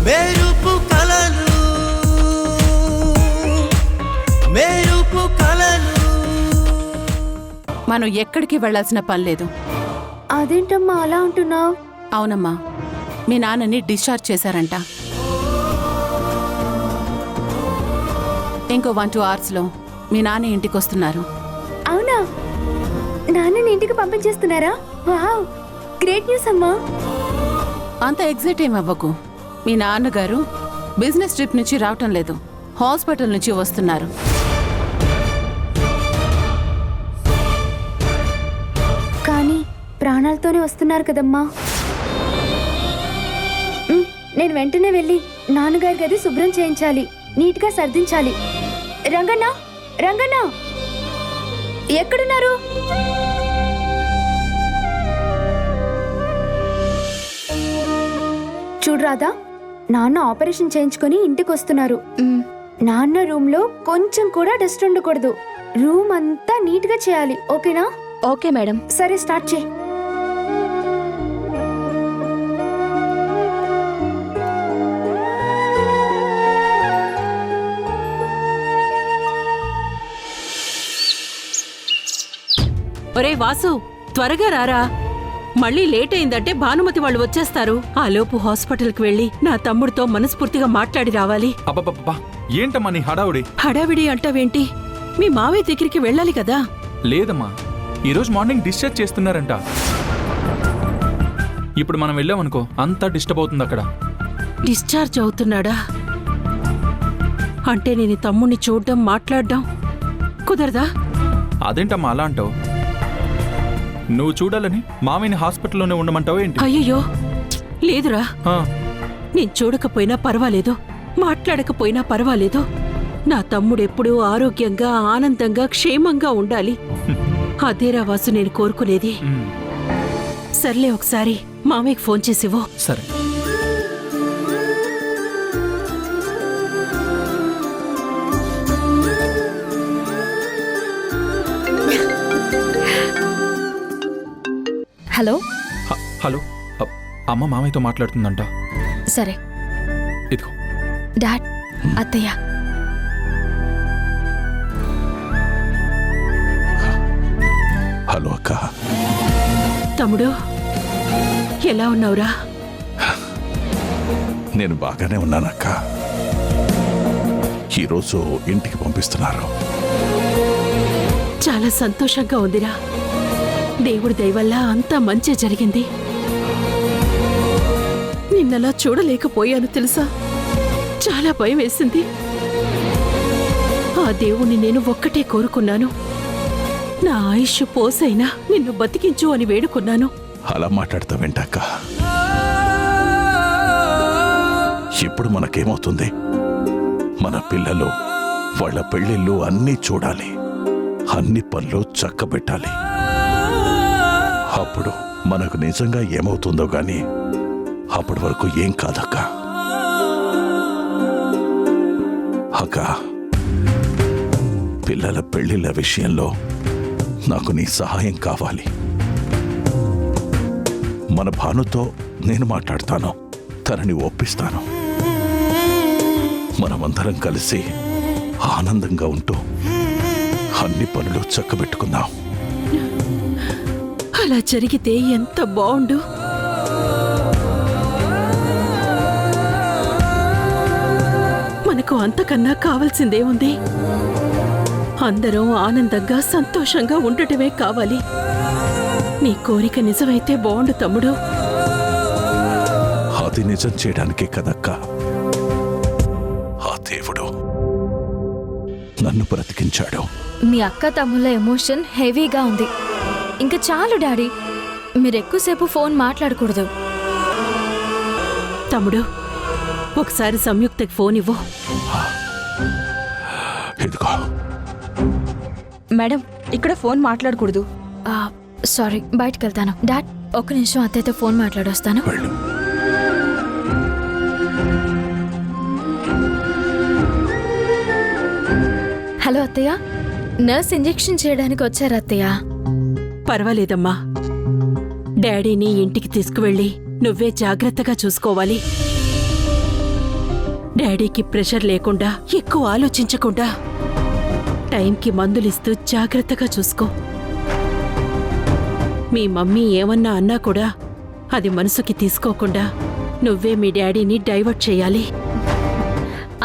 మెరుపు కలలు మెరుపు కలలు. మనం ఎక్కడికి వెళ్లాల్సిన పని లేదు. అదేంటమ్మా అలా అంటున్నావు? అవునమ్మా, మీ నాన్నని డిశ్చార్జ్ చేశారంట. ఇంకో 1-2 అవర్స్లో మీ నాన్న ఇంటికి వస్తున్నారు. అవునా? నాన్నని ఇంటికి పంపించేస్తున్నారా? వావ్, గ్రేట్ న్యూస్ అమ్మా. అంత ఎగ్జైట్ ఏం అవ్వకు. మీ నాన్నగారు బిజినెస్ ట్రిప్ నుంచి రావటం లేదు, హాస్పిటల్ నుంచి వస్తున్నారు. కానీ ప్రాణాలతోనే వస్తున్నారు కదమ్మా. నేను వెంటనే వెళ్ళి నాన్నగారి గది శుభ్రం చేయించాలి, నీట్గా సర్దించాలి. రంగన్న, రంగన్న ఎక్కడున్నారు? చూడరాదా, నాన్న ఆపరేషన్ చేయించుకొని ఇంటికి వస్తున్నారు. నాన్న రూమ్ లో కొంచెం కూడా డస్ట్ ఉండకూడదు. రూమ్ అంతా నీట్ గా చేయాలి, ఓకేనా? Okay madam. సరే, స్టార్ట్ చేయి. ఒరే వాసు, త్వరగా రారా. మళ్ళీ లేట్ అయిందంటే భానుమతి వాళ్ళు వచ్చేస్తారు. ఆలోపు హాస్పిటల్కి వెళ్ళి నా తమ్ముడితో మనస్ఫూర్తిగా మాట్లాడి రావాలి. అబ్బబ్బబ్బా, ఏంటమ్మా నీ హడావుడి? హడావిడి అంటావేంటి? మీ మావయ్య దగ్గరికి వెళ్ళాలి కదా. లేదమ్మా, ఈరోజు మార్నింగ్ డిశ్చార్జ్ చేస్తున్నారంట. ఇప్పుడు మనం వెళ్ళామనుకో అంతా డిస్టర్బ్ అవుతుంది అక్కడ. డిశ్చార్జ్ అవుతున్నాడా అంటే నేను తమ్ముడిని చూడడం మాట్లాడడం కుదరదా? అదేంటమ్మా అలా అంటావు? నువ్వు చూడాలని మామయ్యని హాస్పిటల్లోనే ఉండమంటావు ఏంటి? అయ్యయ్యో, లేదురా. ఆ, నేను చూడకపోయినా పర్వాలేదు, మాట్లాడకపోయినా పర్వాలేదు. నా తమ్ముడు ఎప్పుడూ ఆరోగ్యంగా, ఆనందంగా, క్షేమంగా ఉండాలి. అదేరా వాసు నేను కోరుకునేది. సర్లే, ఒకసారి మామయ్యకి ఫోన్ చేసివో. సరే. హలో. హలో, అమ్మ మామయ్యతో మాట్లాడుతుందంట. సరే. ఇదిగో. డాడ్, అత్తయ్య. హలో అక్క. తమ్ముడు, ఎలా ఉన్నావురా? నేను బాగానే ఉన్నానక్క. ఈరోజు ఇంటికి పంపిస్తున్నారు. చాలా సంతోషంగా ఉందిరా. దేవుడి దయ వల్ల అంతా మంచి జరిగింది. నిన్నలా చూడలేకపోయాను తెలుసా, చాలా భయం వేసింది. ఆ దేవుణ్ణి నేను ఒక్కటే కోరుకున్నాను, నా ఆయుష్ పోసైనా నిన్ను బతికించు అని వేడుకున్నాను. అలా మాట్లాడతావేంటక్క? ఇప్పుడు మనకేమవుతుంది? మన పిల్లలు, వాళ్ళ పెళ్ళిళ్ళు అన్నీ చూడాలి, అన్ని పనులు చక్కబెట్టాలి. అప్పుడు మనకు నిజంగా ఏమవుతుందో గాని అప్పటి వరకు ఏం కాదక్క. అక్క, పిల్లల పెళ్లిళ్ళ విషయంలో నాకు నీ సహాయం కావాలి. మన భానుతో నేను మాట్లాడతాను, తనని ఒప్పిస్తాను. మనమందరం కలిసి ఆనందంగా ఉంటూ అన్ని పనులు చక్కబెట్టుకుందాం. అలా జరిగితే ఎంత బాగుండు. మనకు అంతకన్నా కావాల్సిందేముంది? అందరం ఆనందంగా, సంతోషంగా ఉండటమే కావాలి. నీ కోరిక నిజమైతే బాగుండు తమ్ముడు. అది నిజం చేయడానికే కదక్క ఆ దేవుడు నన్ను బ్రతికించాడు. మీ అక్క తమ్ముళ్ళ ఎమోషన్ హెవీగా ఉంది. ఇంకా చాలు డాడీ, మీరు ఎక్కువసేపు ఫోన్ మాట్లాడకూడదు. తమ్ముడు, ఒకసారి సంయుక్తకి ఫోన్ ఇవ్వు. ఇదిగో. మేడం, ఇక్కడ ఫోన్ మాట్లాడకూడదు. సారీ, బయటకు వెళ్తాను. డాడ్, ఒక్క నిమిషం అత్తయ్యతో ఫోన్ మాట్లాడొస్తాను. వెళ్ళు. హలో అత్తయ్య, నర్స్ ఇంజెక్షన్ చేయడానికి వచ్చారు అత్తయ్య. పర్వాలేదమ్మా, డాడీని ఇంటికి తీసుకువెళ్ళి నువ్వే జాగ్రత్తగా చూసుకోవాలి. డాడీకి ప్రెషర్ లేకుండా ఎక్కువ ఆలోచించకుండా టైంకి మందులిస్తూ జాగ్రత్తగా చూసుకో. మీ మమ్మీ ఏమన్నా అన్నా కూడా అది మనసుకి తీసుకోకుండా నువ్వే మీ డాడీని డైవర్ట్ చేయాలి.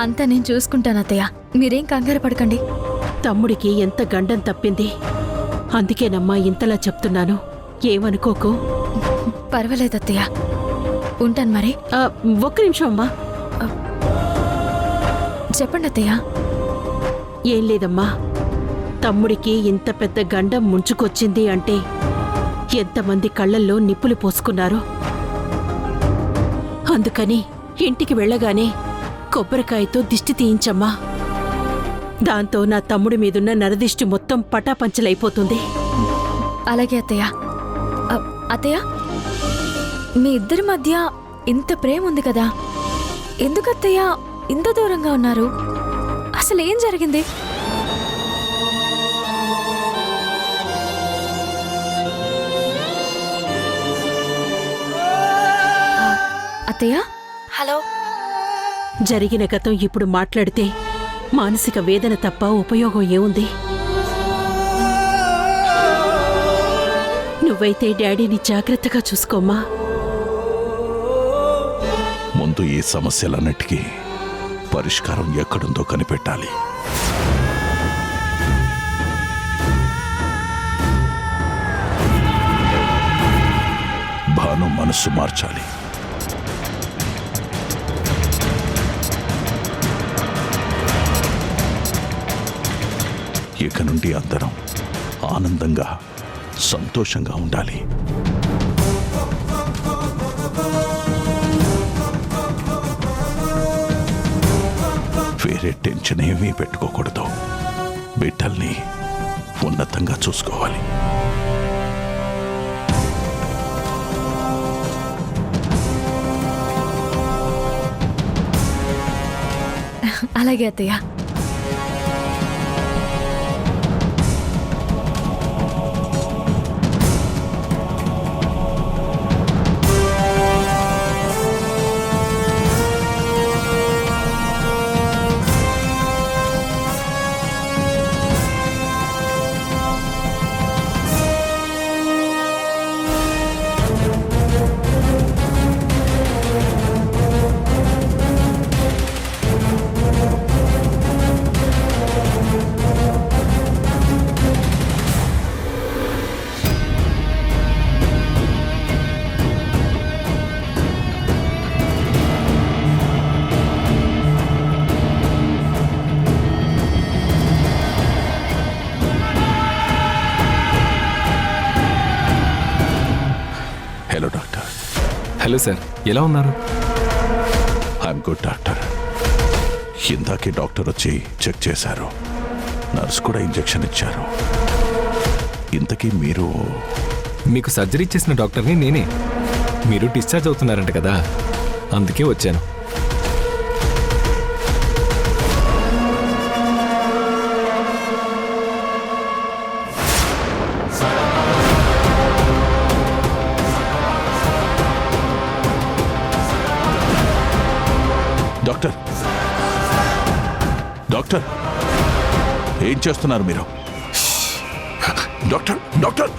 అంతా నేను చూసుకుంటాను అత్తయ్య, మీరేం కంగారు పడకండి. తమ్ముడికి ఎంత గండం తప్పింది. అందుకేనమ్మా ఇంతలా చెప్తున్నాను. ఏమనుకోకు. పర్వాలేదు అత్తయ్య, ఉంటాను మరి. ఒక్క నిమిషం అమ్మా. చెప్పండి అత్తయ్య. ఏం లేదమ్మా, తమ్ముడికి ఇంత పెద్ద గండం ముంచుకొచ్చింది అంటే ఎంతమంది కళ్ళల్లో నిప్పులు పోసుకున్నారో. అందుకని ఇంటికి వెళ్ళగానే కొబ్బరికాయతో దిష్టి తీయించమ్మా. దాంతో నా తమ్ముడి మీదున్న నరదిష్టి మొత్తం పటాపంచలైపోతుంది. అలాగే అత్తయ్య. అత్తయ్య, మీ ఇద్దరి మధ్య ఇంత ప్రేమ ఉంది కదా, ఎందుకు అత్తయ్య ఇంత దూరంగా ఉన్నారు? అసలు ఏం జరిగింది? అత్తయ్య, హలో. జరిగిన గతం ఇప్పుడు మాట్లాడితే మానసిక వేదన తప్ప ఉపయోగం ఏముంది? నువ్వైతే డాడీని జాగ్రత్తగా చూసుకోమ్మా. ముందు ఈ సమస్యలన్నిటికీ పరిష్కారం ఎక్కడుందో కనిపెట్టాలి. భాను మనస్సు మార్చాలి. ఇక నుండి అందరం ఆనందంగా సంతోషంగా ఉండాలి. వేరే టెన్షన్ ఏమీ పెట్టుకోకూడదు. బిడ్డల్ని ఉన్నతంగా చూసుకోవాలి. అలాగే అత్తయ్య. Hello doctor. హలో సార్, ఎలా ఉన్నారు? I'm good doctor. ఇందాకే డాక్టర్ వచ్చి చెక్ చేశారు. నర్స్ కూడా ఇంజెక్షన్ ఇచ్చారు. ఇంతకీ మీరు? మీకు సర్జరీ చేసిన డాక్టర్ని నేనే. మీరు డిశ్చార్జ్ అవుతున్నారంట కదా, అందుకే వచ్చాను. డాక్టర్, డాక్టర్, ఏం చేస్తున్నారు మీరు? Doctor, doctor,